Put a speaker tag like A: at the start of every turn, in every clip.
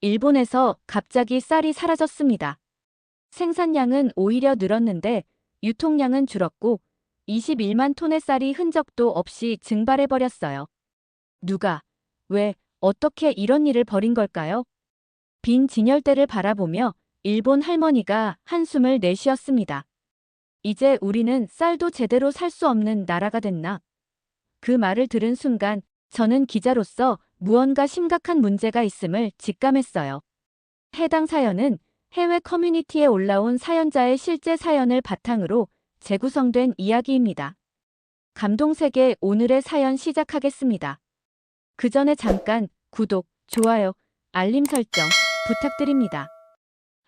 A: 일본에서 갑자기 쌀이 사라졌습니다. 생산량은 오히려 늘었는데 유통량은 줄었고 21만 톤의 쌀이 흔적도 없이 증발해버렸어요. 누가, 왜, 어떻게 이런 일을 벌인 걸까요? 빈 진열대를 바라보며 일본 할머니가 한숨을 내쉬었습니다. 이제 우리는 쌀도 제대로 살 수 없는 나라가 됐나? 그 말을 들은 순간 저는 기자로서 무언가 심각한 문제가 있음을 직감했어요. 해당 사연은 해외 커뮤니티에 올라온 사연자의 실제 사연을 바탕으로 재구성된 이야기입니다. 감동세계 오늘의 사연 시작하겠습니다. 그 전에 잠깐 구독, 좋아요, 알림 설정 부탁드립니다.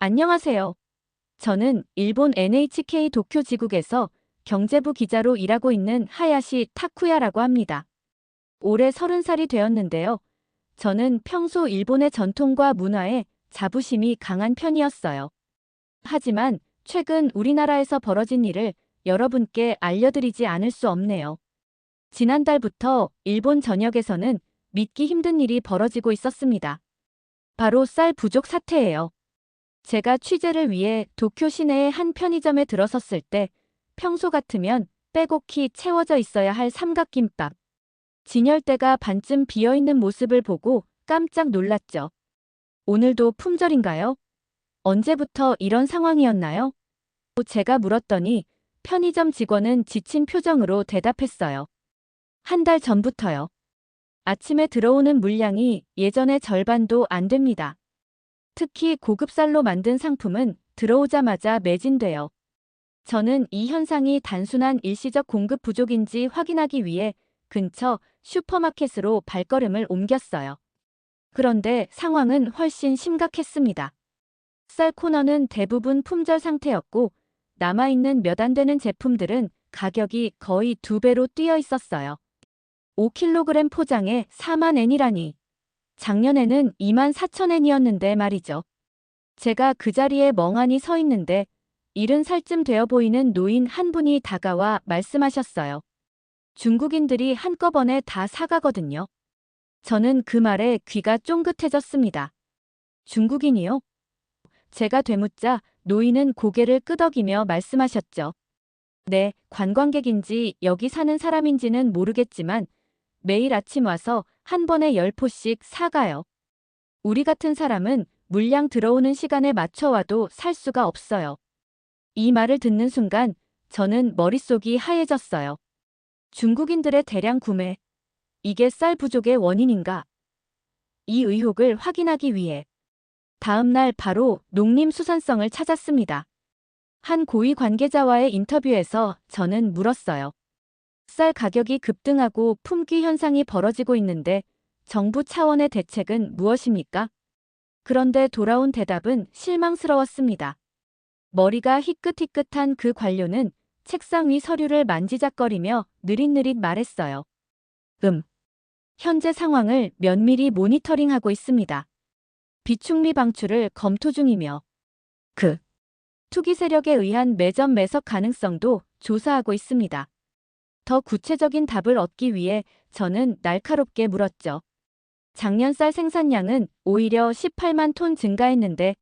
A: 안녕하세요. 저는 일본 NHK 도쿄 지국에서 경제부 기자로 일하고 있는 하야시 타쿠야라고 합니다. 올해 30살이 되었는데요. 저는 평소 일본의 전통과 문화에 자부심이 강한 편이었어요. 하지만 최근 우리나라에서 벌어진 일을 여러분께 알려드리지 않을 수 없네요. 지난달부터 일본 전역에서는 믿기 힘든 일이 벌어지고 있었습니다. 바로 쌀 부족 사태예요. 제가 취재를 위해 도쿄 시내의 한 편의점에 들어섰을 때 평소 같으면 빼곡히 채워져 있어야 할 삼각김밥, 진열대가 반쯤 비어있는 모습을 보고 깜짝 놀랐죠. 오늘도 품절인가요? 언제부터 이런 상황이었나요? 제가 물었더니 편의점 직원은 지친 표정으로 대답했어요. 한 달 전부터요. 아침에 들어오는 물량이 예전의 절반도 안 됩니다. 특히 고급 쌀로 만든 상품은 들어오자마자 매진돼요. 저는 이 현상이 단순한 일시적 공급 부족인지 확인하기 위해 근처 슈퍼마켓으로 발걸음을 옮겼어요. 그런데 상황은 훨씬 심각했습니다. 쌀 코너는 대부분 품절 상태였고 남아있는 몇 안 되는 제품들은 가격이 거의 2배로 뛰어 있었어요. 5kg 포장에 4만 엔이라니. 작년에는 2만 4천 엔이었는데 말이죠. 제가 그 자리에 멍하니 서 있는데 70살쯤 되어 보이는 노인 한 분이 다가와 말씀하셨어요. 중국인들이 한꺼번에 다 사가거든요. 저는 그 말에 귀가 쫑긋해졌습니다. 중국인이요? 제가 되묻자 노인은 고개를 끄덕이며 말씀하셨죠. 네, 관광객인지 여기 사는 사람인지는 모르겠지만 매일 아침 와서 한 번에 10포씩 사가요. 우리 같은 사람은 물량 들어오는 시간에 맞춰 와도 살 수가 없어요. 이 말을 듣는 순간 저는 머릿속이 하얘졌어요. 중국인들의 대량 구매. 이게 쌀 부족의 원인인가? 이 의혹을 확인하기 위해 다음 날 바로 농림수산성을 찾았습니다. 한 고위 관계자와의 인터뷰에서 저는 물었어요. 쌀 가격이 급등하고 품귀 현상이 벌어지고 있는데 정부 차원의 대책은 무엇입니까? 그런데 돌아온 대답은 실망스러웠습니다. 머리가 희끗희끗한 그 관료는 책상 위 서류를 만지작거리며 느릿느릿 말했어요. 현재 상황을 면밀히 모니터링하고 있습니다. 비축미 방출을 검토 중이며 투기 세력에 의한 매점 매석 가능성도 조사하고 있습니다. 더 구체적인 답을 얻기 위해 저는 날카롭게 물었죠. 작년 쌀 생산량은 오히려 18만 톤 증가했는데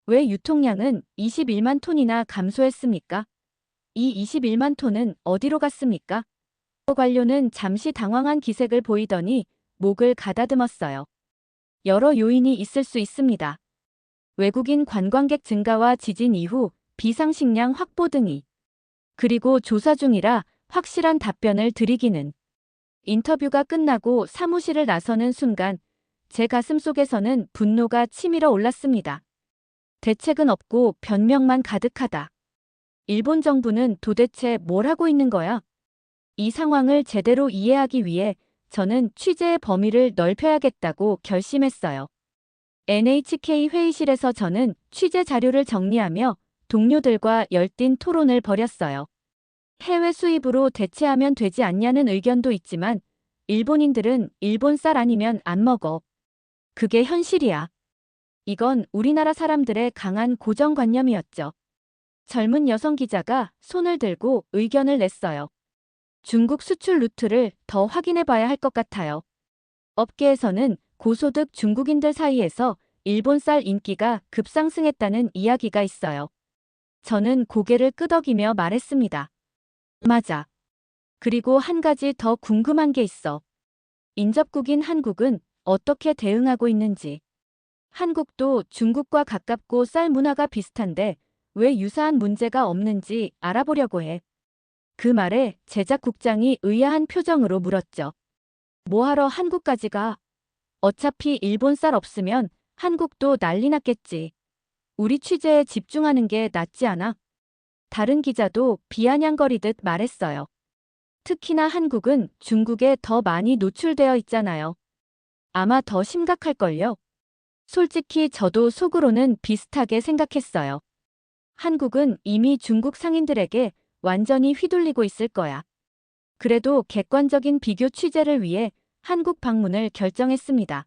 A: 왜 유통량은 21만 톤이나 감소했습니까? 이 21만 톤은 어디로 갔습니까? 관료는 잠시 당황한 기색을 보이더니 목을 가다듬었어요. 여러 요인이 있을 수 있습니다. 외국인 관광객 증가와 지진 이후 비상식량 확보 등이. 그리고 조사 중이라 확실한 답변을 드리기는. 인터뷰가 끝나고 사무실을 나서는 순간 제 가슴 속에서는 분노가 치밀어 올랐습니다. 대책은 없고 변명만 가득하다. 일본 정부는 도대체 뭘 하고 있는 거야? 이 상황을 제대로 이해하기 위해 저는 취재의 범위를 넓혀야겠다고 결심했어요. NHK 회의실에서 저는 취재 자료를 정리하며 동료들과 열띤 토론을 벌였어요. 해외 수입으로 대체하면 되지 않냐는 의견도 있지만 일본인들은 일본 쌀 아니면 안 먹어. 그게 현실이야. 이건 우리나라 사람들의 강한 고정관념이었죠. 젊은 여성 기자가 손을 들고 의견을 냈어요. 중국 수출 루트를 더 확인해 봐야 할 것 같아요. 업계에서는 고소득 중국인들 사이에서 일본 쌀 인기가 급상승했다는 이야기가 있어요. 저는 고개를 끄덕이며 말했습니다. 맞아. 그리고 한 가지 더 궁금한 게 있어. 인접국인 한국은 어떻게 대응하고 있는지. 한국도 중국과 가깝고 쌀 문화가 비슷한데 왜 유사한 문제가 없는지 알아보려고 해. 그 말에 제작국장이 의아한 표정으로 물었죠. 뭐하러 한국까지 가? 어차피 일본 쌀 없으면 한국도 난리 났겠지. 우리 취재에 집중하는 게 낫지 않아? 다른 기자도 비아냥거리듯 말했어요. 특히나 한국은 중국에 더 많이 노출되어 있잖아요. 아마 더 심각할걸요? 솔직히 저도 속으로는 비슷하게 생각했어요. 한국은 이미 중국 상인들에게 완전히 휘둘리고 있을 거야. 그래도 객관적인 비교 취재를 위해 한국 방문을 결정했습니다.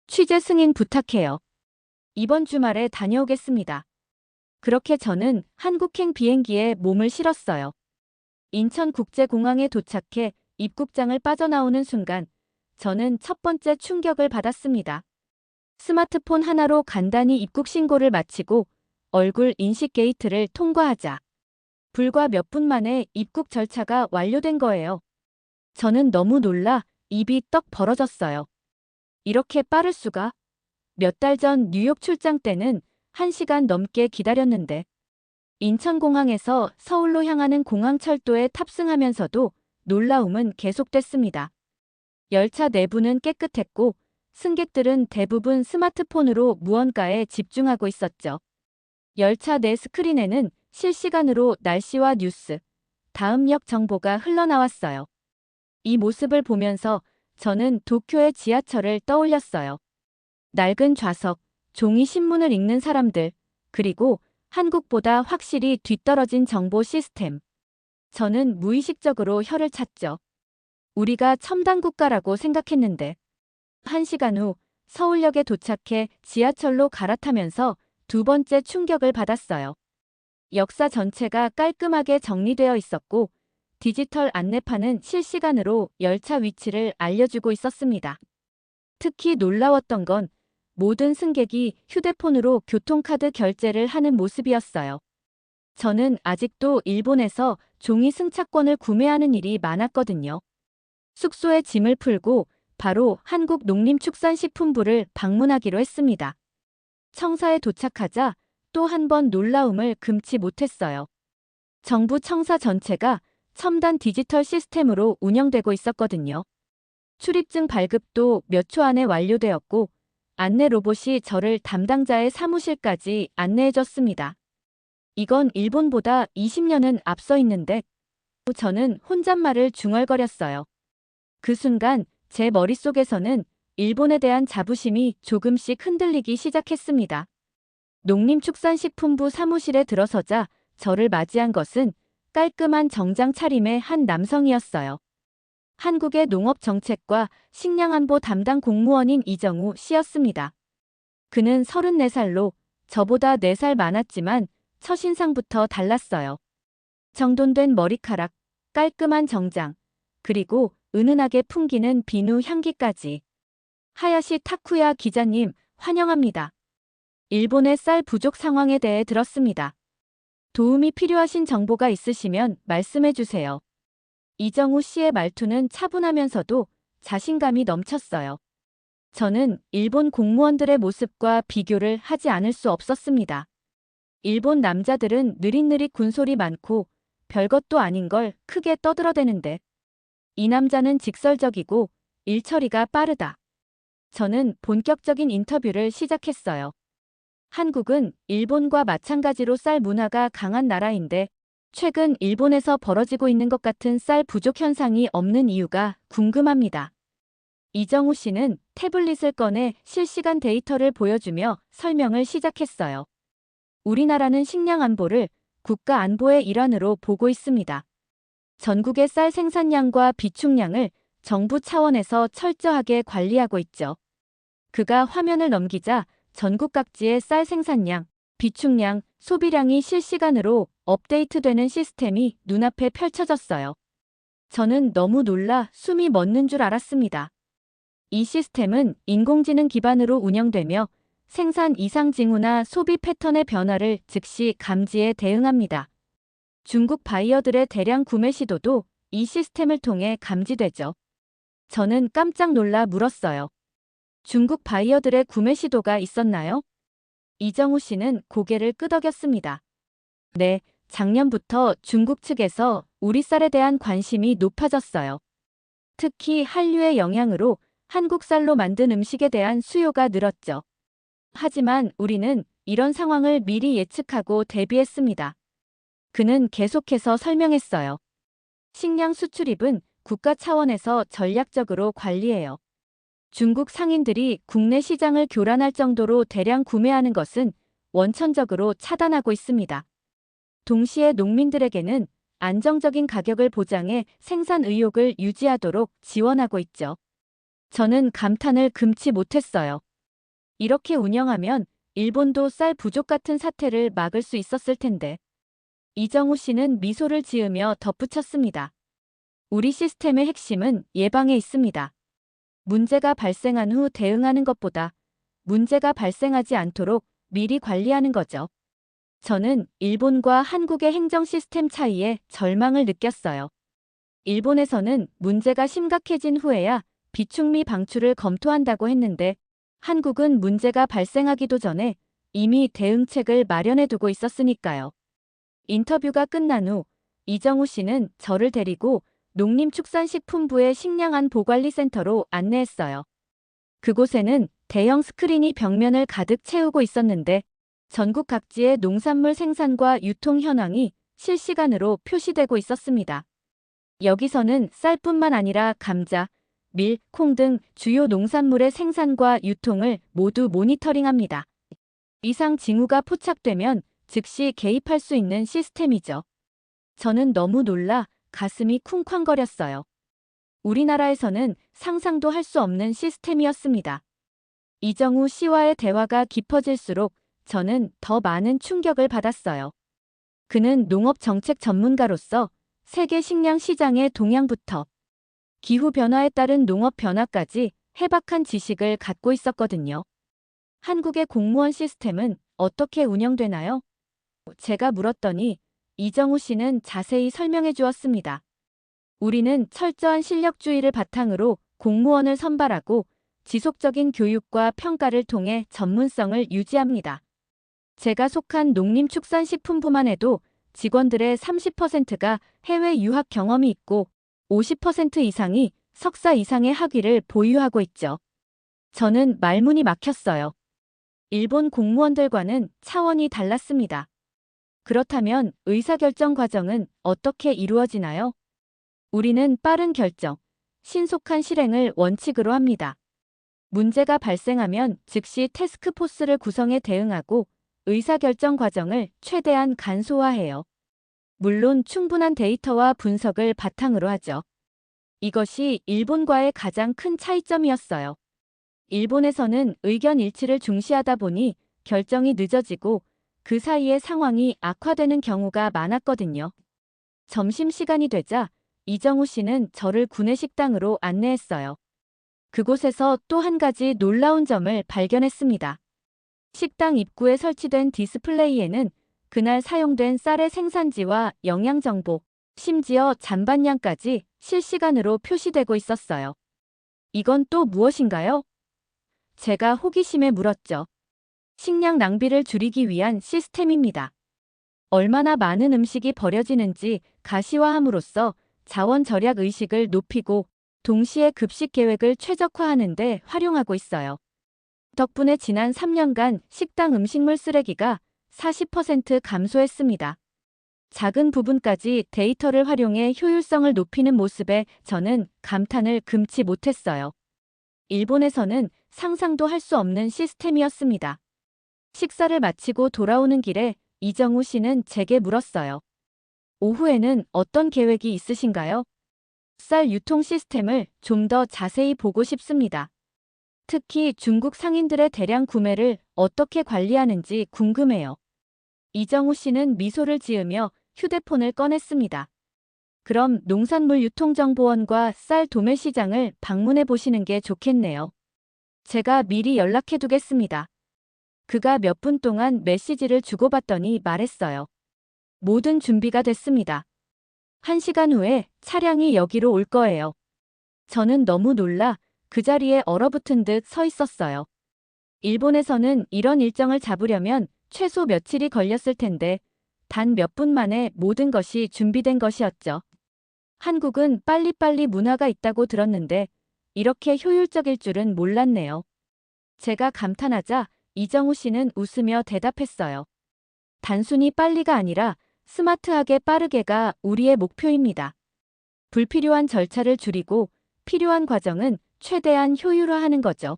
A: 취재 승인 부탁해요. 이번 주말에 다녀오겠습니다. 그렇게 저는 한국행 비행기에 몸을 실었어요. 인천국제공항에 도착해 입국장을 빠져나오는 순간 저는 첫 번째 충격을 받았습니다. 스마트폰 하나로 간단히 입국 신고를 마치고 얼굴 인식 게이트를 통과하자 불과 몇 분 만에 입국 절차가 완료된 거예요. 저는 너무 놀라 입이 떡 벌어졌어요. 이렇게 빠를 수가? 몇 달 전 뉴욕 출장 때는 1시간 넘게 기다렸는데 인천공항에서 서울로 향하는 공항철도에 탑승하면서도 놀라움은 계속됐습니다. 열차 내부는 깨끗했고 승객들은 대부분 스마트폰으로 무언가에 집중하고 있었죠. 열차 내 스크린에는 실시간으로 날씨와 뉴스, 다음 역 정보가 흘러나왔어요. 이 모습을 보면서 저는 도쿄의 지하철을 떠올렸어요. 낡은 좌석, 종이 신문을 읽는 사람들, 그리고 한국보다 확실히 뒤떨어진 정보 시스템. 저는 무의식적으로 혀를 찼죠. 우리가 첨단 국가라고 생각했는데 1시간 후 서울역에 도착해 지하철로 갈아타면서 두 번째 충격을 받았어요. 역사 전체가 깔끔하게 정리되어 있었고 디지털 안내판은 실시간으로 열차 위치를 알려주고 있었습니다. 특히 놀라웠던 건 모든 승객이 휴대폰으로 교통카드 결제를 하는 모습이었어요. 저는 아직도 일본에서 종이 승차권을 구매하는 일이 많았거든요. 숙소에 짐을 풀고 바로 한국농림축산식품부를 방문하기로 했습니다. 청사에 도착하자 또 한 번 놀라움을 금치 못했어요. 정부 청사 전체가 첨단 디지털 시스템으로 운영되고 있었거든요. 출입증 발급도 몇 초 안에 완료되었고 안내 로봇이 저를 담당자의 사무실까지 안내해줬습니다. 이건 일본보다 20년은 앞서 있는데 저는 혼잣말을 중얼거렸어요. 그 순간 제 머릿속에서는 일본에 대한 자부심이 조금씩 흔들리기 시작했습니다. 농림축산식품부 사무실에 들어서자 저를 맞이한 것은 깔끔한 정장 차림의 한 남성이었어요. 한국의 농업정책과 식량안보 담당 공무원인 이정우 씨였습니다. 그는 34살로 저보다 4살 많았지만 첫인상부터 달랐어요. 정돈된 머리카락, 깔끔한 정장, 그리고 은은하게 풍기는 비누 향기까지. 하야시 타쿠야 기자님, 환영합니다. 일본의 쌀 부족 상황에 대해 들었습니다. 도움이 필요하신 정보가 있으시면 말씀해 주세요. 이정우 씨의 말투는 차분하면서도 자신감이 넘쳤어요. 저는 일본 공무원들의 모습과 비교를 하지 않을 수 없었습니다. 일본 남자들은 느릿느릿 군소리 많고 별것도 아닌 걸 크게 떠들어대는데 이 남자는 직설적이고 일처리가 빠르다. 저는 본격적인 인터뷰를 시작했어요. 한국은 일본과 마찬가지로 쌀 문화가 강한 나라인데 최근 일본에서 벌어지고 있는 것 같은 쌀 부족 현상이 없는 이유가 궁금합니다. 이정우 씨는 태블릿을 꺼내 실시간 데이터를 보여주며 설명을 시작했어요. 우리나라는 식량 안보를 국가 안보의 일환으로 보고 있습니다. 전국의 쌀 생산량과 비축량을 정부 차원에서 철저하게 관리하고 있죠. 그가 화면을 넘기자 전국 각지의 쌀 생산량, 비축량, 소비량이 실시간으로 업데이트되는 시스템이 눈앞에 펼쳐졌어요. 저는 너무 놀라 숨이 멎는 줄 알았습니다. 이 시스템은 인공지능 기반으로 운영되며 생산 이상 징후나 소비 패턴의 변화를 즉시 감지해 대응합니다. 중국 바이어들의 대량 구매 시도도 이 시스템을 통해 감지되죠. 저는 깜짝 놀라 물었어요. 중국 바이어들의 구매 시도가 있었나요? 이정우 씨는 고개를 끄덕였습니다. 네, 작년부터 중국 측에서 우리 쌀에 대한 관심이 높아졌어요. 특히 한류의 영향으로 한국 쌀로 만든 음식에 대한 수요가 늘었죠. 하지만 우리는 이런 상황을 미리 예측하고 대비했습니다. 그는 계속해서 설명했어요. 식량 수출입은 국가 차원에서 전략적으로 관리해요. 중국 상인들이 국내 시장을 교란할 정도로 대량 구매하는 것은 원천적으로 차단하고 있습니다. 동시에 농민들에게는 안정적인 가격을 보장해 생산 의욕을 유지하도록 지원하고 있죠. 저는 감탄을 금치 못했어요. 이렇게 운영하면 일본도 쌀 부족 같은 사태를 막을 수 있었을 텐데. 이정우 씨는 미소를 지으며 덧붙였습니다. 우리 시스템의 핵심은 예방에 있습니다. 문제가 발생한 후 대응하는 것보다 문제가 발생하지 않도록 미리 관리하는 거죠. 저는 일본과 한국의 행정 시스템 차이에 절망을 느꼈어요. 일본에서는 문제가 심각해진 후에야 비축미 방출을 검토한다고 했는데 한국은 문제가 발생하기도 전에 이미 대응책을 마련해두고 있었으니까요. 인터뷰가 끝난 후 이정우 씨는 저를 데리고 농림축산식품부의 식량안보관리센터로 안내했어요. 그곳에는 대형 스크린이 벽면을 가득 채우고 있었는데 전국 각지의 농산물 생산과 유통 현황이 실시간으로 표시되고 있었습니다. 여기서는 쌀뿐만 아니라 감자, 밀, 콩 등 주요 농산물의 생산과 유통을 모두 모니터링합니다. 이상 징후가 포착되면 즉시 개입할 수 있는 시스템이죠. 저는 너무 놀라 가슴이 쿵쾅거렸어요. 우리나라에서는 상상도 할 수 없는 시스템이었습니다. 이정우 씨와의 대화가 깊어질수록 저는 더 많은 충격을 받았어요. 그는 농업 정책 전문가로서 세계 식량 시장의 동향부터 기후변화에 따른 농업 변화까지 해박한 지식을 갖고 있었거든요. 한국의 공무원 시스템은 어떻게 운영되나요? 제가 물었더니 이정우 씨는 자세히 설명해 주었습니다. 우리는 철저한 실력주의를 바탕으로 공무원을 선발하고 지속적인 교육과 평가를 통해 전문성을 유지합니다. 제가 속한 농림축산식품부만 해도 직원들의 30%가 해외 유학 경험이 있고 50% 이상이 석사 이상의 학위를 보유하고 있죠. 저는 말문이 막혔어요. 일본 공무원들과는 차원이 달랐습니다. 그렇다면 의사결정 과정은 어떻게 이루어지나요? 우리는 빠른 결정, 신속한 실행을 원칙으로 합니다. 문제가 발생하면 즉시 태스크포스를 구성해 대응하고 의사결정 과정을 최대한 간소화해요. 물론 충분한 데이터와 분석을 바탕으로 하죠. 이것이 일본과의 가장 큰 차이점이었어요. 일본에서는 의견 일치를 중시하다 보니 결정이 늦어지고 그 사이에 상황이 악화되는 경우가 많았거든요. 점심시간이 되자 이정우 씨는 저를 구내식당으로 안내했어요. 그곳에서 또 한 가지 놀라운 점을 발견했습니다. 식당 입구에 설치된 디스플레이에는 그날 사용된 쌀의 생산지와 영양정보, 심지어 잔반량까지 실시간으로 표시되고 있었어요. 이건 또 무엇인가요? 제가 호기심에 물었죠. 식량 낭비를 줄이기 위한 시스템입니다. 얼마나 많은 음식이 버려지는지 가시화함으로써 자원 절약 의식을 높이고 동시에 급식 계획을 최적화하는 데 활용하고 있어요. 덕분에 지난 3년간 식당 음식물 쓰레기가 40% 감소했습니다. 작은 부분까지 데이터를 활용해 효율성을 높이는 모습에 저는 감탄을 금치 못했어요. 일본에서는 상상도 할 수 없는 시스템이었습니다. 식사를 마치고 돌아오는 길에 이정우 씨는 제게 물었어요. 오후에는 어떤 계획이 있으신가요? 쌀 유통 시스템을 좀 더 자세히 보고 싶습니다. 특히 중국 상인들의 대량 구매를 어떻게 관리하는지 궁금해요. 이정우 씨는 미소를 지으며 휴대폰을 꺼냈습니다. 그럼 농산물유통정보원과 쌀 도매 시장을 방문해 보시는 게 좋겠네요. 제가 미리 연락해 두겠습니다. 그가 몇 분 동안 메시지를 주고받더니 말했어요. 모든 준비가 됐습니다. 1시간 후에 차량이 여기로 올 거예요. 저는 너무 놀라 그 자리에 얼어붙은 듯 서 있었어요. 일본에서는 이런 일정을 잡으려면 최소 며칠이 걸렸을 텐데 단 몇 분 만에 모든 것이 준비된 것이었죠. 한국은 빨리빨리 문화가 있다고 들었는데 이렇게 효율적일 줄은 몰랐네요. 제가 감탄하자 이정우 씨는 웃으며 대답했어요. 단순히 빨리가 아니라 스마트하게 빠르게가 우리의 목표입니다. 불필요한 절차를 줄이고 필요한 과정은 최대한 효율화하는 거죠.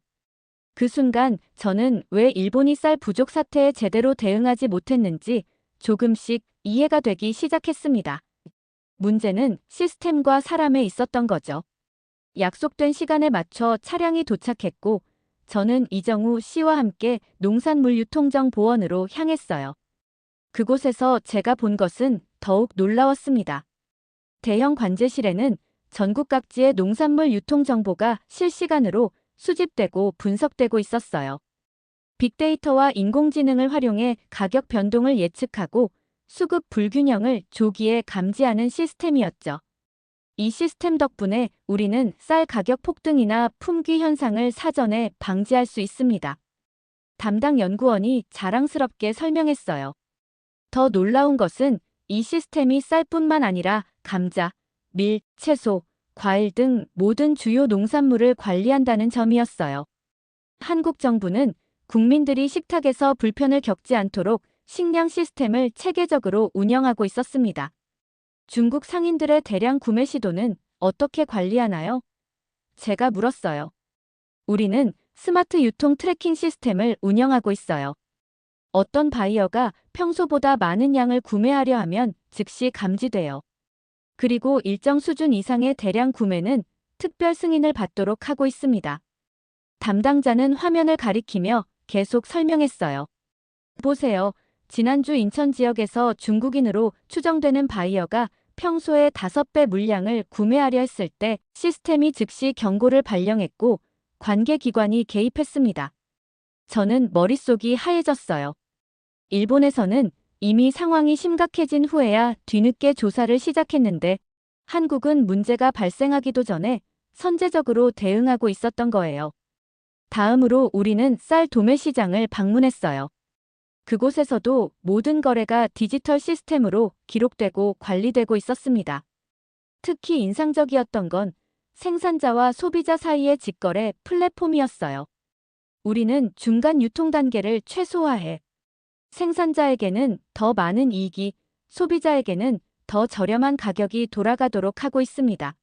A: 그 순간 저는 왜 일본이 쌀 부족 사태에 제대로 대응하지 못했는지 조금씩 이해가 되기 시작했습니다. 문제는 시스템과 사람에 있었던 거죠. 약속된 시간에 맞춰 차량이 도착했고 저는 이정우 씨와 함께 농산물유통정보원으로 향했어요. 그곳에서 제가 본 것은 더욱 놀라웠습니다. 대형 관제실에는 전국 각지의 농산물 유통 정보가 실시간으로 수집되고 분석되고 있었어요. 빅데이터와 인공지능을 활용해 가격 변동을 예측하고 수급 불균형을 조기에 감지하는 시스템이었죠. 이 시스템 덕분에 우리는 쌀 가격 폭등이나 품귀 현상을 사전에 방지할 수 있습니다. 담당 연구원이 자랑스럽게 설명했어요. 더 놀라운 것은 이 시스템이 쌀뿐만 아니라 감자, 밀, 채소, 과일 등 모든 주요 농산물을 관리한다는 점이었어요. 한국 정부는 국민들이 식탁에서 불편을 겪지 않도록 식량 시스템을 체계적으로 운영하고 있었습니다. 중국 상인들의 대량 구매 시도는 어떻게 관리하나요? 제가 물었어요. 우리는 스마트 유통 트래킹 시스템을 운영하고 있어요. 어떤 바이어가 평소보다 많은 양을 구매하려 하면 즉시 감지돼요. 그리고 일정 수준 이상의 대량 구매는 특별 승인을 받도록 하고 있습니다. 담당자는 화면을 가리키며 계속 설명했어요. 보세요. 지난주 인천 지역에서 중국인으로 추정되는 바이어가 평소에 5배 물량을 구매하려 했을 때 시스템이 즉시 경고를 발령했고 관계기관이 개입했습니다. 저는 머릿속이 하얘졌어요. 일본에서는 이미 상황이 심각해진 후에야 뒤늦게 조사를 시작했는데 한국은 문제가 발생하기도 전에 선제적으로 대응하고 있었던 거예요. 다음으로 우리는 쌀 도매 시장을 방문했어요. 그곳에서도 모든 거래가 디지털 시스템으로 기록되고 관리되고 있었습니다. 특히 인상적이었던 건 생산자와 소비자 사이의 직거래 플랫폼이었어요. 우리는 중간 유통 단계를 최소화해 생산자에게는 더 많은 이익이, 소비자에게는 더 저렴한 가격이 돌아가도록 하고 있습니다.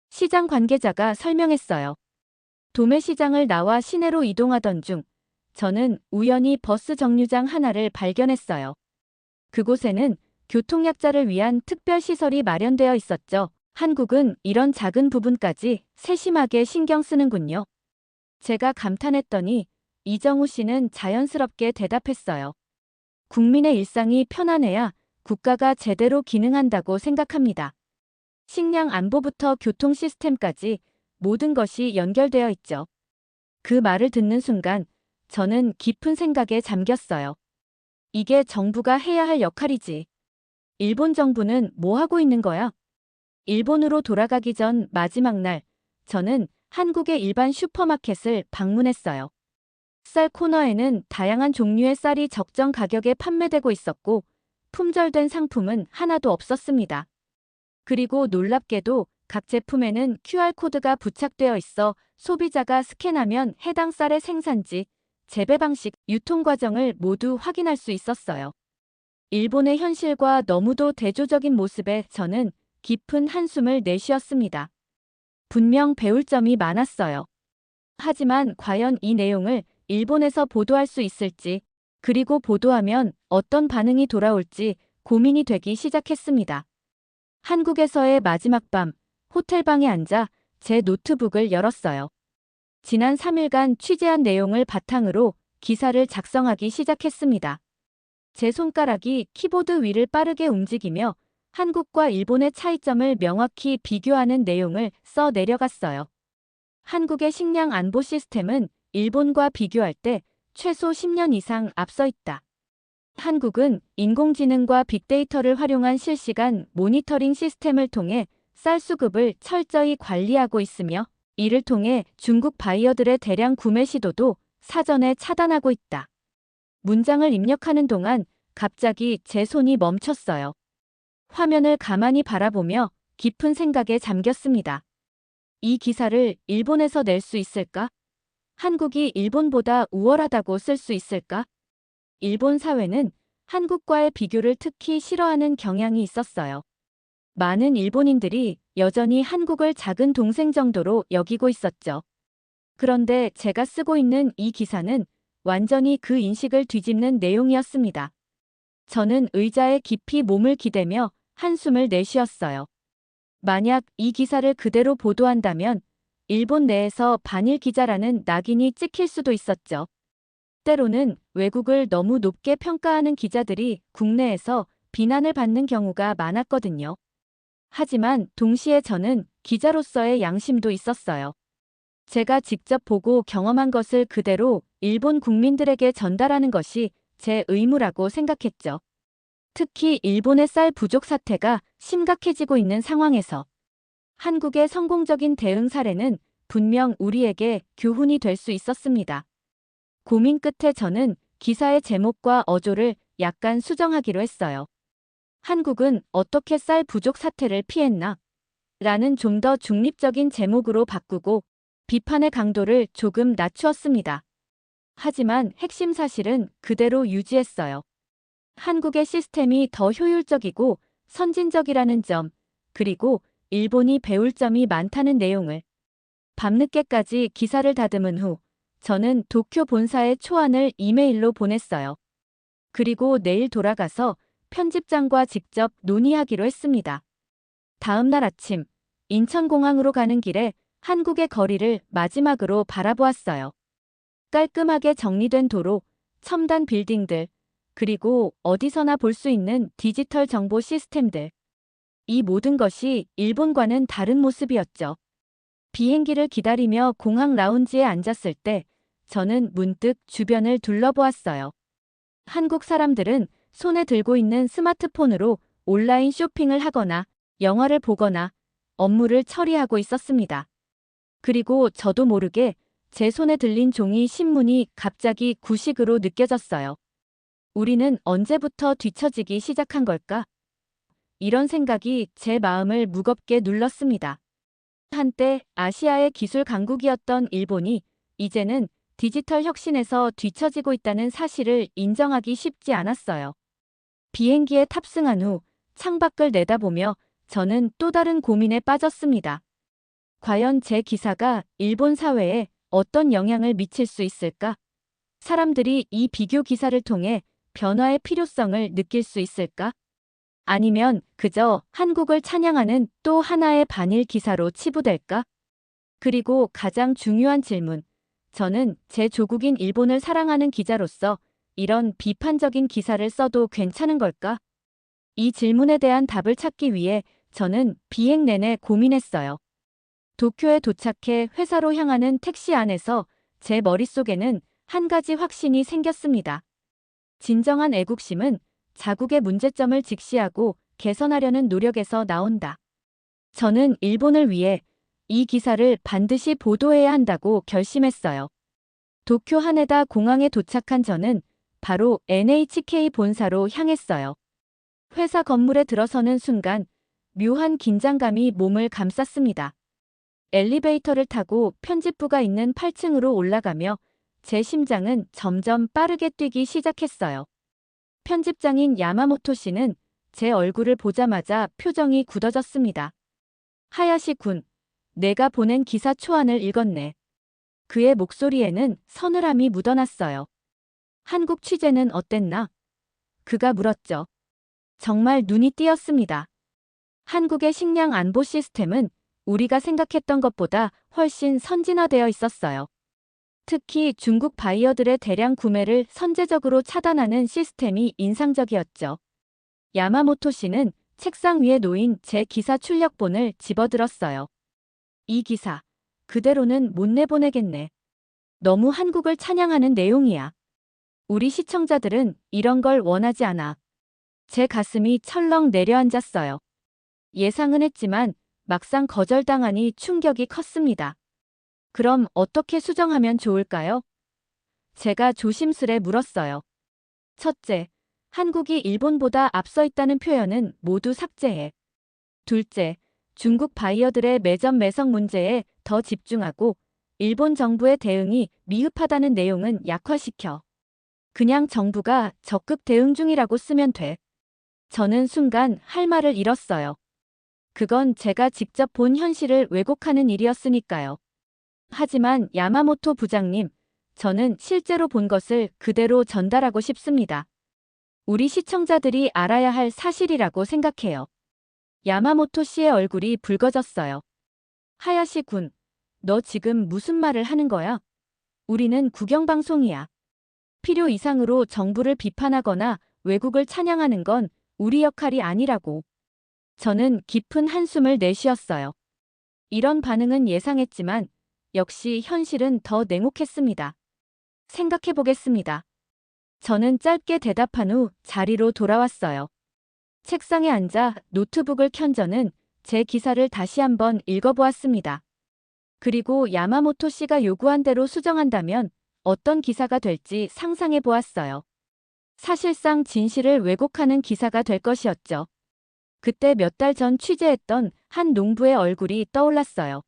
A: 시장 관계자가 설명했어요. 도매 시장을 나와 시내로 이동하던 중 저는 우연히 버스 정류장 하나를 발견했어요. 그곳에는 교통약자를 위한 특별 시설이 마련되어 있었죠. 한국은 이런 작은 부분까지 세심하게 신경 쓰는군요. 제가 감탄했더니 이정우 씨는 자연스럽게 대답했어요. 국민의 일상이 편안해야 국가가 제대로 기능한다고 생각합니다. 식량 안보부터 교통 시스템까지 모든 것이 연결되어 있죠. 그 말을 듣는 순간 저는 깊은 생각에 잠겼어요. 이게 정부가 해야 할 역할이지. 일본 정부는 뭐 하고 있는 거야? 일본으로 돌아가기 전 마지막 날, 저는 한국의 일반 슈퍼마켓을 방문했어요. 쌀 코너에는 다양한 종류의 쌀이 적정 가격에 판매되고 있었고 품절된 상품은 하나도 없었습니다. 그리고 놀랍게도 각 제품에는 QR코드가 부착되어 있어 소비자가 스캔하면 해당 쌀의 생산지, 재배 방식, 유통 과정을 모두 확인할 수 있었어요. 일본의 현실과 너무도 대조적인 모습에 저는 깊은 한숨을 내쉬었습니다. 분명 배울 점이 많았어요. 하지만 과연 이 내용을 일본에서 보도할 수 있을지, 그리고 보도하면 어떤 반응이 돌아올지 고민이 되기 시작했습니다. 한국에서의 마지막 밤, 호텔방에 앉아 제 노트북을 열었어요. 지난 3일간 취재한 내용을 바탕으로 기사를 작성하기 시작했습니다. 제 손가락이 키보드 위를 빠르게 움직이며 한국과 일본의 차이점을 명확히 비교하는 내용을 써 내려갔어요. 한국의 식량 안보 시스템은 일본과 비교할 때 최소 10년 이상 앞서 있다. 한국은 인공지능과 빅데이터를 활용한 실시간 모니터링 시스템을 통해 쌀 수급을 철저히 관리하고 있으며 이를 통해 중국 바이어들의 대량 구매 시도도 사전에 차단하고 있다. 문장을 입력하는 동안 갑자기 제 손이 멈췄어요. 화면을 가만히 바라보며 깊은 생각에 잠겼습니다. 이 기사를 일본에서 낼 수 있을까? 한국이 일본보다 우월하다고 쓸 수 있을까? 일본 사회는 한국과의 비교를 특히 싫어하는 경향이 있었어요. 많은 일본인들이 여전히 한국을 작은 동생 정도로 여기고 있었죠. 그런데 제가 쓰고 있는 이 기사는 완전히 그 인식을 뒤집는 내용이었습니다. 저는 의자에 깊이 몸을 기대며 한숨을 내쉬었어요. 만약 이 기사를 그대로 보도한다면 일본 내에서 반일 기자라는 낙인이 찍힐 수도 있었죠. 때로는 외국을 너무 높게 평가하는 기자들이 국내에서 비난을 받는 경우가 많았거든요. 하지만 동시에 저는 기자로서의 양심도 있었어요. 제가 직접 보고 경험한 것을 그대로 일본 국민들에게 전달하는 것이 제 의무라고 생각했죠. 특히 일본의 쌀 부족 사태가 심각해지고 있는 상황에서 한국의 성공적인 대응 사례는 분명 우리에게 교훈이 될 수 있었습니다. 고민 끝에 저는 기사의 제목과 어조를 약간 수정하기로 했어요. 한국은 어떻게 쌀 부족 사태를 피했나? 라는 좀 더 중립적인 제목으로 바꾸고 비판의 강도를 조금 낮추었습니다. 하지만 핵심 사실은 그대로 유지했어요. 한국의 시스템이 더 효율적이고 선진적이라는 점, 그리고 일본이 배울 점이 많다는 내용을 밤늦게까지 기사를 다듬은 후 저는 도쿄 본사에 초안을 이메일로 보냈어요. 그리고 내일 돌아가서 편집장과 직접 논의하기로 했습니다. 다음 날 아침 인천공항으로 가는 길에 한국의 거리를 마지막으로 바라보았어요. 깔끔하게 정리된 도로, 첨단 빌딩들, 그리고 어디서나 볼 수 있는 디지털 정보 시스템들. 이 모든 것이 일본과는 다른 모습이었죠. 비행기를 기다리며 공항 라운지에 앉았을 때 저는 문득 주변을 둘러보았어요. 한국 사람들은 손에 들고 있는 스마트폰으로 온라인 쇼핑을 하거나 영화를 보거나 업무를 처리하고 있었습니다. 그리고 저도 모르게 제 손에 들린 종이 신문이 갑자기 구식으로 느껴졌어요. 우리는 언제부터 뒤처지기 시작한 걸까? 이런 생각이 제 마음을 무겁게 눌렀습니다. 한때 아시아의 기술 강국이었던 일본이 이제는 디지털 혁신에서 뒤처지고 있다는 사실을 인정하기 쉽지 않았어요. 비행기에 탑승한 후 창밖을 내다보며 저는 또 다른 고민에 빠졌습니다. 과연 제 기사가 일본 사회에 어떤 영향을 미칠 수 있을까? 사람들이 이 비교 기사를 통해 변화의 필요성을 느낄 수 있을까? 아니면 그저 한국을 찬양하는 또 하나의 반일 기사로 치부될까? 그리고 가장 중요한 질문. 저는 제 조국인 일본을 사랑하는 기자로서 이런 비판적인 기사를 써도 괜찮은 걸까? 이 질문에 대한 답을 찾기 위해 저는 비행 내내 고민했어요. 도쿄에 도착해 회사로 향하는 택시 안에서 제 머릿속에는 한 가지 확신이 생겼습니다. 진정한 애국심은 자국의 문제점을 직시하고 개선하려는 노력에서 나온다. 저는 일본을 위해 이 기사를 반드시 보도해야 한다고 결심했어요. 도쿄 하네다 공항에 도착한 저는 바로 NHK 본사로 향했어요. 회사 건물에 들어서는 순간 묘한 긴장감이 몸을 감쌌습니다. 엘리베이터를 타고 편집부가 있는 8층으로 올라가며 제 심장은 점점 빠르게 뛰기 시작했어요. 편집장인 야마모토 씨는 제 얼굴을 보자마자 표정이 굳어졌습니다. 하야시 군, 내가 보낸 기사 초안을 읽었네. 그의 목소리에는 서늘함이 묻어났어요. 한국 취재는 어땠나? 그가 물었죠. 정말 눈이 띄었습니다. 한국의 식량 안보 시스템은 우리가 생각했던 것보다 훨씬 선진화되어 있었어요. 특히 중국 바이어들의 대량 구매를 선제적으로 차단하는 시스템이 인상적이었죠. 야마모토 씨는 책상 위에 놓인 제 기사 출력본을 집어들었어요. 이 기사, 그대로는 못 내보내겠네. 너무 한국을 찬양하는 내용이야. 우리 시청자들은 이런 걸 원하지 않아. 제 가슴이 철렁 내려앉았어요. 예상은 했지만 막상 거절당하니 충격이 컸습니다. 그럼 어떻게 수정하면 좋을까요? 제가 조심스레 물었어요. 첫째, 한국이 일본보다 앞서 있다는 표현은 모두 삭제해. 둘째, 중국 바이어들의 매점 매석 문제에 더 집중하고 일본 정부의 대응이 미흡하다는 내용은 약화시켜. 그냥 정부가 적극 대응 중이라고 쓰면 돼. 저는 순간 할 말을 잃었어요. 그건 제가 직접 본 현실을 왜곡하는 일이었으니까요. 하지만 야마모토 부장님, 저는 실제로 본 것을 그대로 전달하고 싶습니다. 우리 시청자들이 알아야 할 사실이라고 생각해요. 야마모토 씨의 얼굴이 붉어졌어요. 하야시 군, 너 지금 무슨 말을 하는 거야? 우리는 국영방송이야. 필요 이상으로 정부를 비판하거나 외국을 찬양하는 건 우리 역할이 아니라고. 저는 깊은 한숨을 내쉬었어요. 이런 반응은 예상했지만 역시 현실은 더 냉혹했습니다. 생각해보겠습니다. 저는 짧게 대답한 후 자리로 돌아왔어요. 책상에 앉아 노트북을 켠 저는 제 기사를 다시 한번 읽어보았습니다. 그리고 야마모토 씨가 요구한 대로 수정한다면 어떤 기사가 될지 상상해 보았어요. 사실상 진실을 왜곡하는 기사가 될 것이었죠. 그때 몇 달 전 취재했던 한 농부의 얼굴이 떠올랐어요.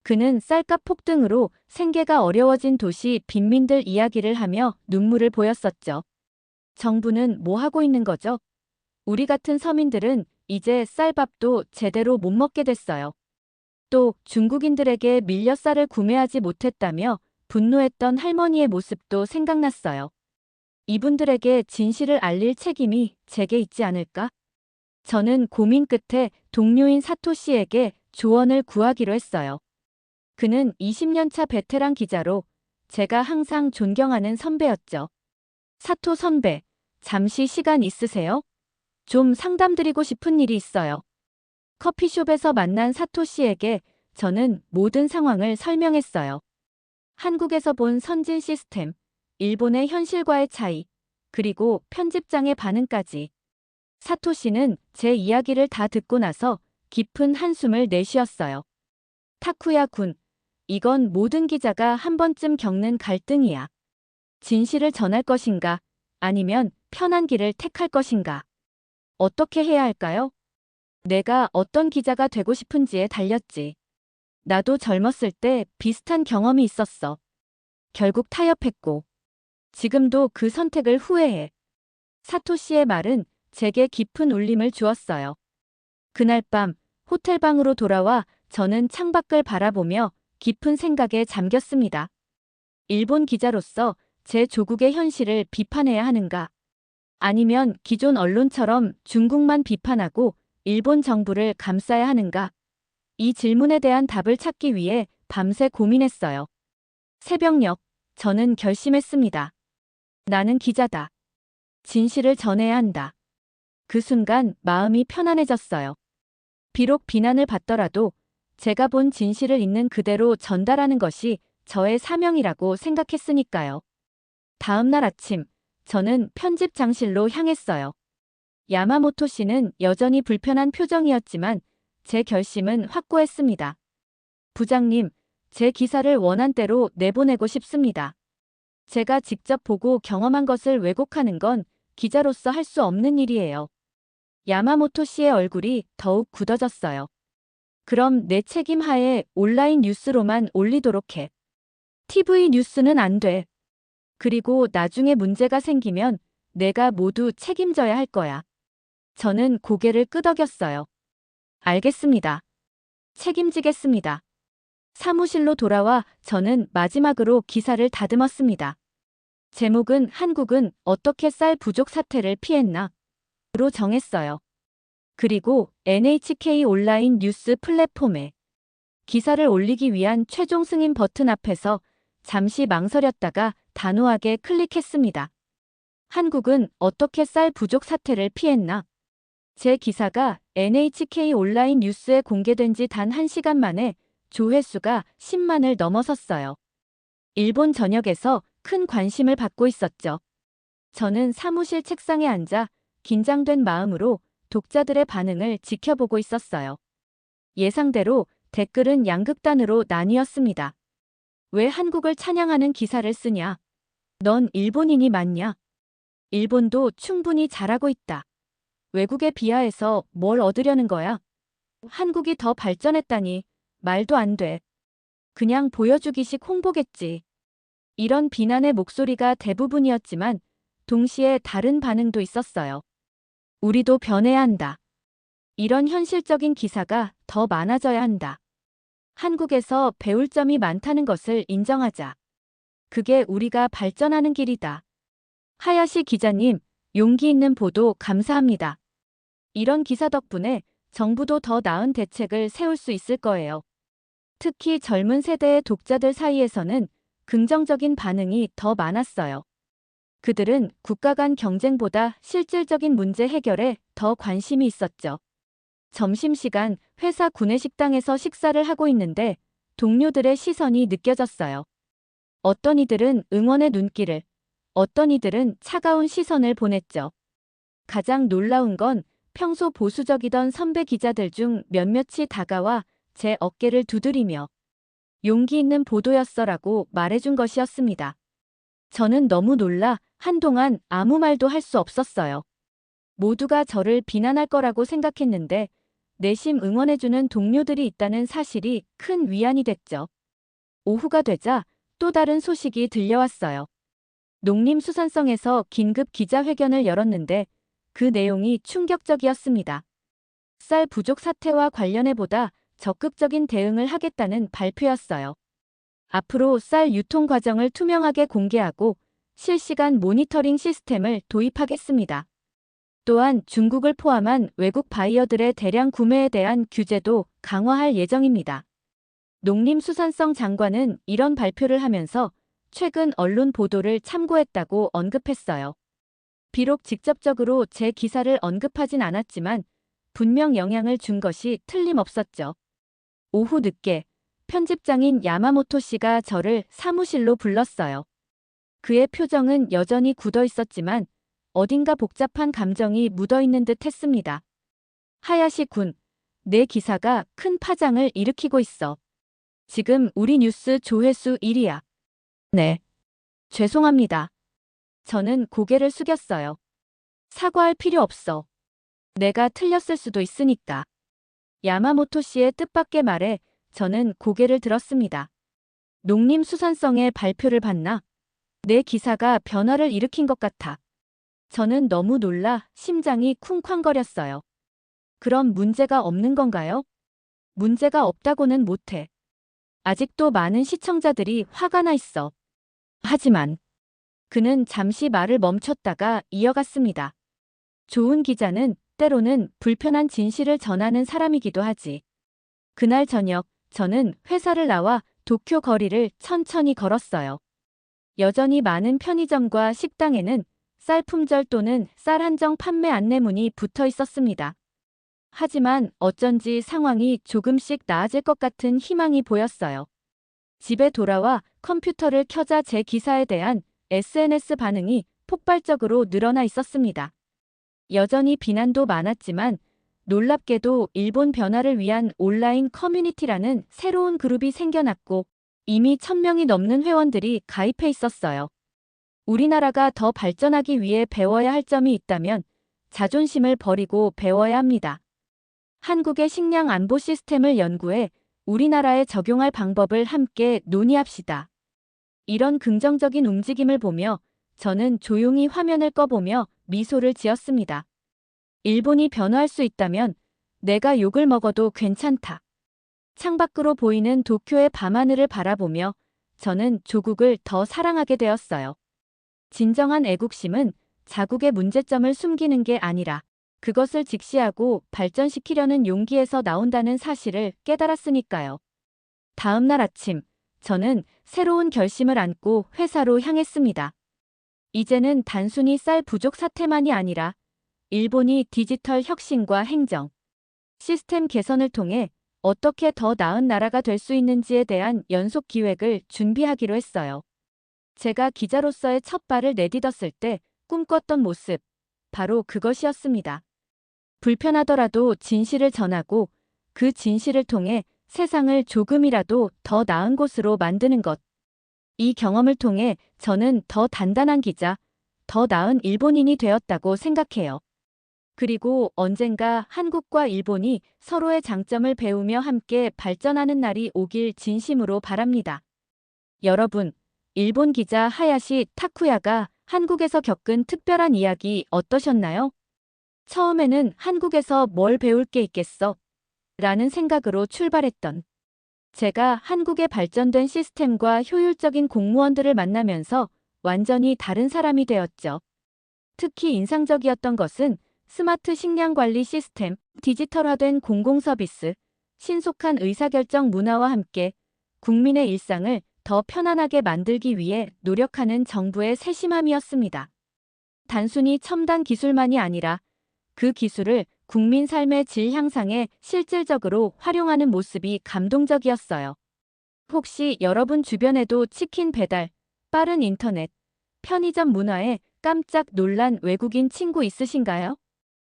A: 그는 쌀값 폭등으로 생계가 어려워진 도시 빈민들 이야기를 하며 눈물을 보였었죠. 정부는 뭐 하고 있는 거죠? 우리 같은 서민들은 이제 쌀밥도 제대로 못 먹게 됐어요. 또 중국인들에게 밀려 쌀을 구매하지 못했다며 분노했던 할머니의 모습도 생각났어요. 이분들에게 진실을 알릴 책임이 제게 있지 않을까? 저는 고민 끝에 동료인 사토 씨에게 조언을 구하기로 했어요. 그는 20년차 베테랑 기자로 제가 항상 존경하는 선배였죠. 사토 선배, 잠시 시간 있으세요? 좀 상담드리고 싶은 일이 있어요. 커피숍에서 만난 사토 씨에게 저는 모든 상황을 설명했어요. 한국에서 본 선진 시스템, 일본의 현실과의 차이, 그리고 편집장의 반응까지. 사토 씨는 제 이야기를 다 듣고 나서 깊은 한숨을 내쉬었어요. 타쿠야 군, 이건 모든 기자가 한 번쯤 겪는 갈등이야. 진실을 전할 것인가, 아니면 편한 길을 택할 것인가. 어떻게 해야 할까요? 내가 어떤 기자가 되고 싶은지에 달렸지. 나도 젊었을 때 비슷한 경험이 있었어. 결국 타협했고. 지금도 그 선택을 후회해. 사토 씨의 말은 제게 깊은 울림을 주었어요. 그날 밤 호텔방으로 돌아와 저는 창밖을 바라보며 깊은 생각에 잠겼습니다. 일본 기자로서 제 조국의 현실을 비판해야 하는가? 아니면 기존 언론처럼 중국만 비판하고 일본 정부를 감싸야 하는가? 이 질문에 대한 답을 찾기 위해 밤새 고민했어요. 새벽녘, 저는 결심했습니다. 나는 기자다. 진실을 전해야 한다. 그 순간 마음이 편안해졌어요. 비록 비난을 받더라도 제가 본 진실을 있는 그대로 전달하는 것이 저의 사명이라고 생각했으니까요. 다음 날 아침, 저는 편집장실로 향했어요. 야마모토 씨는 여전히 불편한 표정이었지만 제 결심은 확고했습니다. 부장님, 제 기사를 원한대로 내보내고 싶습니다. 제가 직접 보고 경험한 것을 왜곡하는 건 기자로서 할 수 없는 일이에요. 야마모토 씨의 얼굴이 더욱 굳어졌어요. 그럼 내 책임 하에 온라인 뉴스로만 올리도록 해. TV 뉴스는 안 돼. 그리고 나중에 문제가 생기면 내가 모두 책임져야 할 거야. 저는 고개를 끄덕였어요. 알겠습니다. 책임지겠습니다. 사무실로 돌아와 저는 마지막으로 기사를 다듬었습니다. 제목은 한국은 어떻게 쌀 부족 사태를 피했나? 로 정했어요. 그리고 NHK 온라인 뉴스 플랫폼에 기사를 올리기 위한 최종 승인 버튼 앞에서 잠시 망설였다가 단호하게 클릭했습니다. 한국은 어떻게 쌀 부족 사태를 피했나? 제 기사가 NHK 온라인 뉴스에 공개된 지 단 1시간 만에 조회수가 10만을 넘어섰어요. 일본 전역에서 큰 관심을 받고 있었죠. 저는 사무실 책상에 앉아 긴장된 마음으로 독자들의 반응을 지켜보고 있었어요. 예상대로 댓글은 양극단으로 나뉘었습니다. 왜 한국을 찬양하는 기사를 쓰냐? 넌 일본인이 맞냐? 일본도 충분히 잘하고 있다. 외국에 비하해서 뭘 얻으려는 거야? 한국이 더 발전했다니 말도 안 돼. 그냥 보여주기식 홍보겠지. 이런 비난의 목소리가 대부분이었지만 동시에 다른 반응도 있었어요. 우리도 변해야 한다. 이런 현실적인 기사가 더 많아져야 한다. 한국에서 배울 점이 많다는 것을 인정하자. 그게 우리가 발전하는 길이다. 하야시 기자님, 용기 있는 보도 감사합니다. 이런 기사 덕분에 정부도 더 나은 대책을 세울 수 있을 거예요. 특히 젊은 세대의 독자들 사이에서는 긍정적인 반응이 더 많았어요. 그들은 국가 간 경쟁보다 실질적인 문제 해결에 더 관심이 있었죠. 점심시간 회사 구내식당에서 식사를 하고 있는데 동료들의 시선이 느껴졌어요. 어떤 이들은 응원의 눈길을, 어떤 이들은 차가운 시선을 보냈죠. 가장 놀라운 건 평소 보수적이던 선배 기자들 중 몇몇이 다가와 제 어깨를 두드리며 용기 있는 보도였어라고 말해준 것이었습니다. 저는 너무 놀라 한동안 아무 말도 할 수 없었어요. 모두가 저를 비난할 거라고 생각했는데 내심 응원해주는 동료들이 있다는 사실이 큰 위안이 됐죠. 오후가 되자 또 다른 소식이 들려왔어요. 농림수산성에서 긴급 기자회견을 열었는데 그 내용이 충격적이었습니다. 쌀 부족 사태와 관련해 보다 적극적인 대응을 하겠다는 발표였어요. 앞으로 쌀 유통 과정을 투명하게 공개하고 실시간 모니터링 시스템을 도입하겠습니다. 또한 중국을 포함한 외국 바이어들의 대량 구매에 대한 규제도 강화할 예정입니다. 농림수산성 장관은 이런 발표를 하면서 최근 언론 보도를 참고했다고 언급했어요. 비록 직접적으로 제 기사를 언급하진 않았지만 분명 영향을 준 것이 틀림없었죠. 오후 늦게 편집장인 야마모토 씨가 저를 사무실로 불렀어요. 그의 표정은 여전히 굳어 있었지만 어딘가 복잡한 감정이 묻어있는 듯 했습니다. 하야시 군, 내 기사가 큰 파장을 일으키고 있어. 지금 우리 뉴스 조회수 1위야. 네. 죄송합니다. 저는 고개를 숙였어요. 사과할 필요 없어. 내가 틀렸을 수도 있으니까. 야마모토 씨의 뜻밖의 말에 저는 고개를 들었습니다. 농림수산성의 발표를 봤나? 내 기사가 변화를 일으킨 것 같아. 저는 너무 놀라 심장이 쿵쾅거렸어요. 그럼 문제가 없는 건가요? 문제가 없다고는 못해. 아직도 많은 시청자들이 화가 나 있어. 하지만 그는 잠시 말을 멈췄다가 이어갔습니다. 좋은 기자는 때로는 불편한 진실을 전하는 사람이기도 하지. 그날 저녁 저는 회사를 나와 도쿄 거리를 천천히 걸었어요. 여전히 많은 편의점과 식당에는 쌀 품절 또는 쌀 한정 판매 안내문이 붙어 있었습니다. 하지만 어쩐지 상황이 조금씩 나아질 것 같은 희망이 보였어요. 집에 돌아와 컴퓨터를 켜자 제 기사에 대한 SNS 반응이 폭발적으로 늘어나 있었습니다. 여전히 비난도 많았지만 놀랍게도 일본 변화를 위한 온라인 커뮤니티라는 새로운 그룹이 생겨났고 이미 1000명이 넘는 회원들이 가입해 있었어요. 우리나라가 더 발전하기 위해 배워야 할 점이 있다면 자존심을 버리고 배워야 합니다. 한국의 식량 안보 시스템을 연구해 우리나라에 적용할 방법을 함께 논의합시다. 이런 긍정적인 움직임을 보며 저는 조용히 화면을 꺼보며 미소를 지었습니다. 일본이 변화할 수 있다면 내가 욕을 먹어도 괜찮다. 창밖으로 보이는 도쿄의 밤하늘을 바라보며 저는 조국을 더 사랑하게 되었어요. 진정한 애국심은 자국의 문제점을 숨기는 게 아니라 그것을 직시하고 발전시키려는 용기에서 나온다는 사실을 깨달았으니까요. 다음 날 아침, 저는 새로운 결심을 안고 회사로 향했습니다. 이제는 단순히 쌀 부족 사태만이 아니라 일본이 디지털 혁신과 행정, 시스템 개선을 통해 어떻게 더 나은 나라가 될 수 있는지에 대한 연속 기획을 준비하기로 했어요. 제가 기자로서의 첫 발을 내딛었을 때 꿈꿨던 모습, 바로 그것이었습니다. 불편하더라도 진실을 전하고 그 진실을 통해 세상을 조금이라도 더 나은 곳으로 만드는 것. 이 경험을 통해 저는 더 단단한 기자, 더 나은 일본인이 되었다고 생각해요. 그리고 언젠가 한국과 일본이 서로의 장점을 배우며 함께 발전하는 날이 오길 진심으로 바랍니다. 여러분, 일본 기자 하야시 타쿠야가 한국에서 겪은 특별한 이야기 어떠셨나요? 처음에는 한국에서 뭘 배울 게 있겠어? 라는 생각으로 출발했던 제가 한국의 발전된 시스템과 효율적인 공무원들을 만나면서 완전히 다른 사람이 되었죠. 특히 인상적이었던 것은 스마트 식량 관리 시스템, 디지털화된 공공서비스, 신속한 의사결정 문화와 함께 국민의 일상을 더 편안하게 만들기 위해 노력하는 정부의 세심함이었습니다. 단순히 첨단 기술만이 아니라 그 기술을 국민 삶의 질 향상에 실질적으로 활용하는 모습이 감동적이었어요. 혹시 여러분 주변에도 치킨 배달, 빠른 인터넷, 편의점 문화에 깜짝 놀란 외국인 친구 있으신가요?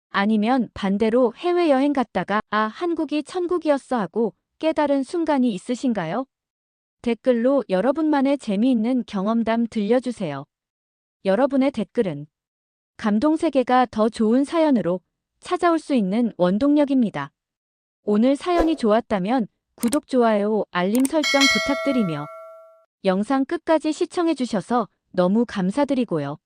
A: 아니면 반대로 해외여행 갔다가 아, 한국이 천국이었어 하고 깨달은 순간이 있으신가요? 댓글로 여러분만의 재미있는 경험담 들려주세요. 여러분의 댓글은 감동세계가 더 좋은 사연으로 찾아올 수 있는 원동력입니다. 오늘 사연이 좋았다면 구독, 좋아요, 알림 설정 부탁드리며 영상 끝까지 시청해주셔서 너무 감사드리고요.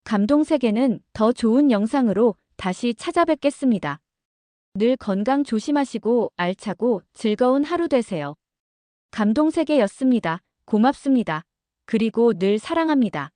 A: 감동세계는 더 좋은 영상으로 다시 찾아뵙겠습니다. 늘 건강 조심하시고 알차고 즐거운 하루 되세요. 감동세계였습니다. 고맙습니다. 그리고 늘 사랑합니다.